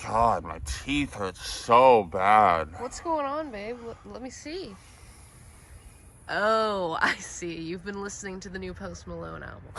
God, my teeth hurt so bad. What's going on, babe? Let me see. Oh, I see. You've been listening to the new Post Malone album.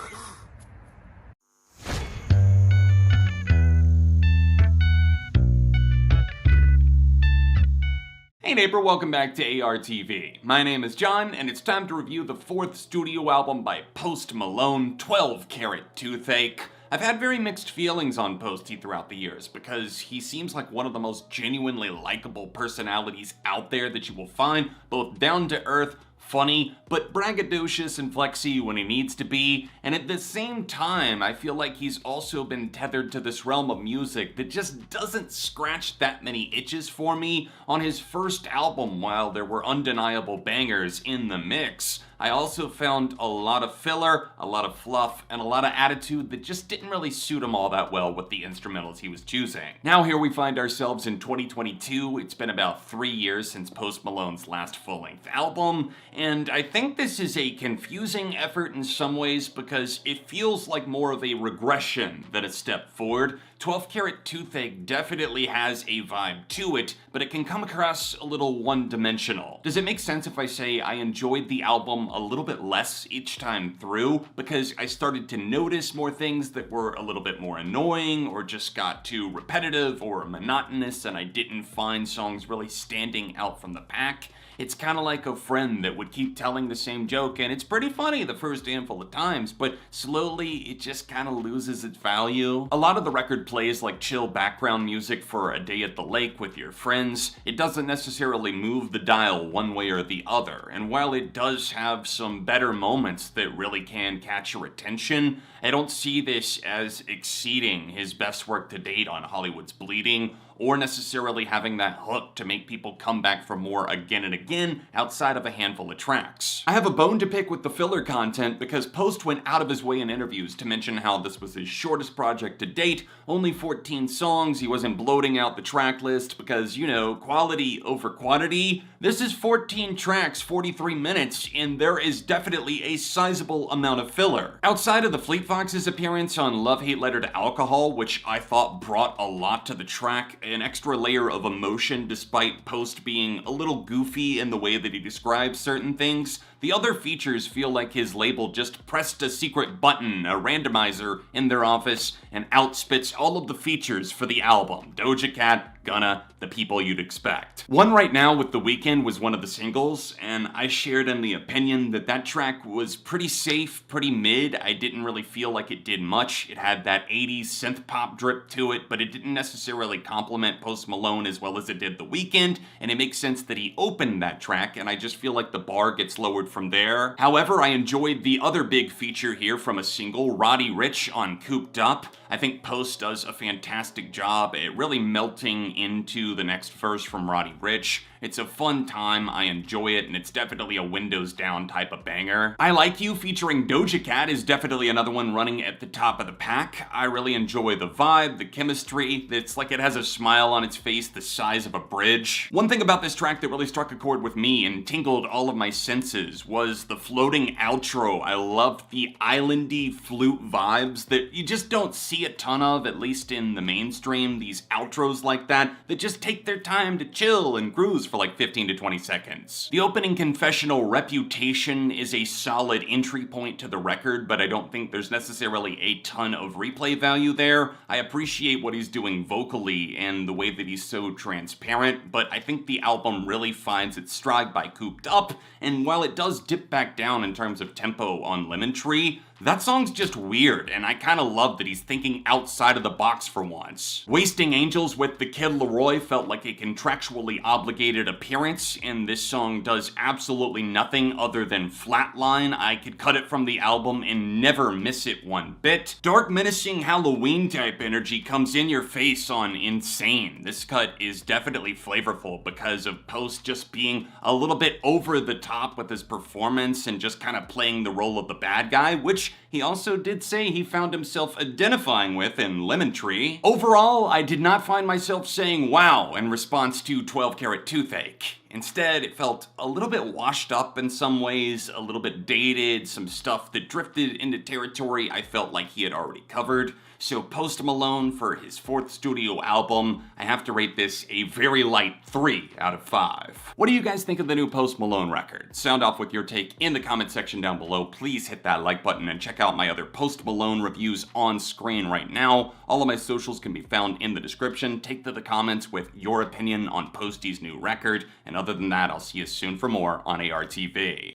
Hey neighbor, welcome back to ARTV. My name is John, and it's time to review the fourth studio album by Post Malone, 12 Carat Toothache. I've had very mixed feelings on Posty throughout the years because he seems like one of the most genuinely likable personalities out there that you will find, both down to earth, funny, but braggadocious and flexy when he needs to be, and at the same time, I feel like he's also been tethered to this realm of music that just doesn't scratch that many itches for me. On his first album, while there were undeniable bangers in the mix, I also found a lot of filler, a lot of fluff, and a lot of attitude that just didn't really suit him all that well with the instrumentals he was choosing. Now here we find ourselves in 2022. It's been about 3 years since Post Malone's last full-length album, and I think this is a confusing effort in some ways because it feels like more of a regression than a step forward. 12 Carat Toothache definitely has a vibe to it, but it can come across a little one-dimensional. Does it make sense if I say I enjoyed the album a little bit less each time through because I started to notice more things that were a little bit more annoying or just got too repetitive or monotonous and I didn't find songs really standing out from the pack? It's kind of like a friend that would keep telling the same joke, and it's pretty funny the first handful of times, but slowly it just kind of loses its value. A lot of the record plays like chill background music for a day at the lake with your friends. It doesn't necessarily move the dial one way or the other, and while it does have some better moments that really can catch your attention, I don't see this as exceeding his best work to date on Hollywood's Bleeding, or necessarily having that hook to make people come back for more again and again outside of a handful of tracks. I have a bone to pick with the filler content because Post went out of his way in interviews to mention how this was his shortest project to date, only 14 songs, he wasn't bloating out the track list because, you know, quality over quantity. This is 14 tracks, 43 minutes, and there is definitely a sizable amount of filler. Outside of the Fleet Foxes appearance on Love Hate Letter to Alcohol, which I thought brought a lot to the track, an extra layer of emotion despite Post being a little goofy in the way that he describes certain things, the other features feel like his label just pressed a secret button, a randomizer, in their office and outspits all of the features for the album. Doja Cat, Gunna, the people you'd expect. One Right Now with The Weeknd was one of the singles, and I shared in the opinion that that track was pretty safe, pretty mid. I didn't really feel like it did much. It had that 80s synth pop drip to it, but it didn't necessarily complement Post Malone as well as it did The Weeknd, and it makes sense that he opened that track, and I just feel like the bar gets lowered from there. However, I enjoyed the other big feature here from a single, Roddy Ricch on Cooped Up. I think Post does a fantastic job at really melting into the next verse from Roddy Ricch. It's a fun time, I enjoy it, and it's definitely a windows down type of banger. I Like You featuring Doja Cat is definitely another one running at the top of the pack. I really enjoy the vibe, the chemistry. It's like it has a smile on its face the size of a bridge. One thing about this track that really struck a chord with me and tingled all of my senses was the floating outro. I loved the islandy flute vibes that you just don't see a ton of, at least in the mainstream, these outros like that just take their time to chill and cruise for like 15 to 20 seconds. The opening confessional Reputation is a solid entry point to the record, but I don't think there's necessarily a ton of replay value there. I appreciate what he's doing vocally and the way that he's so transparent, but I think the album really finds its stride by Cooped Up, and while it does dip back down in terms of tempo on Lemon Tree, that song's just weird, and I kinda love that he's thinking outside of the box for once. Wasting Angels with the Kid Laroi felt like a contractually obligated appearance, and this song does absolutely nothing other than flatline. I could cut it from the album and never miss it one bit. Dark, menacing Halloween type energy comes in your face on Insane. This cut is definitely flavorful because of Post just being a little bit over the top with his performance and just kind of playing the role of the bad guy, which he also did say he found himself identifying with in Lemon Tree. Overall, I did not find myself saying wow in response to 12 Carat Toothache. Instead, it felt a little bit washed up in some ways, a little bit dated, some stuff that drifted into territory I felt like he had already covered. So Post Malone, for his 4th studio album, I have to rate this a very light 3 out of 5. What do you guys think of the new Post Malone record? Sound off with your take in the comment section down below. Please hit that like button and check out my other Post Malone reviews on screen right now. All of my socials can be found in the description. Take to the comments with your opinion on Posty's new record. And other than that, I'll see you soon for more on ARTV.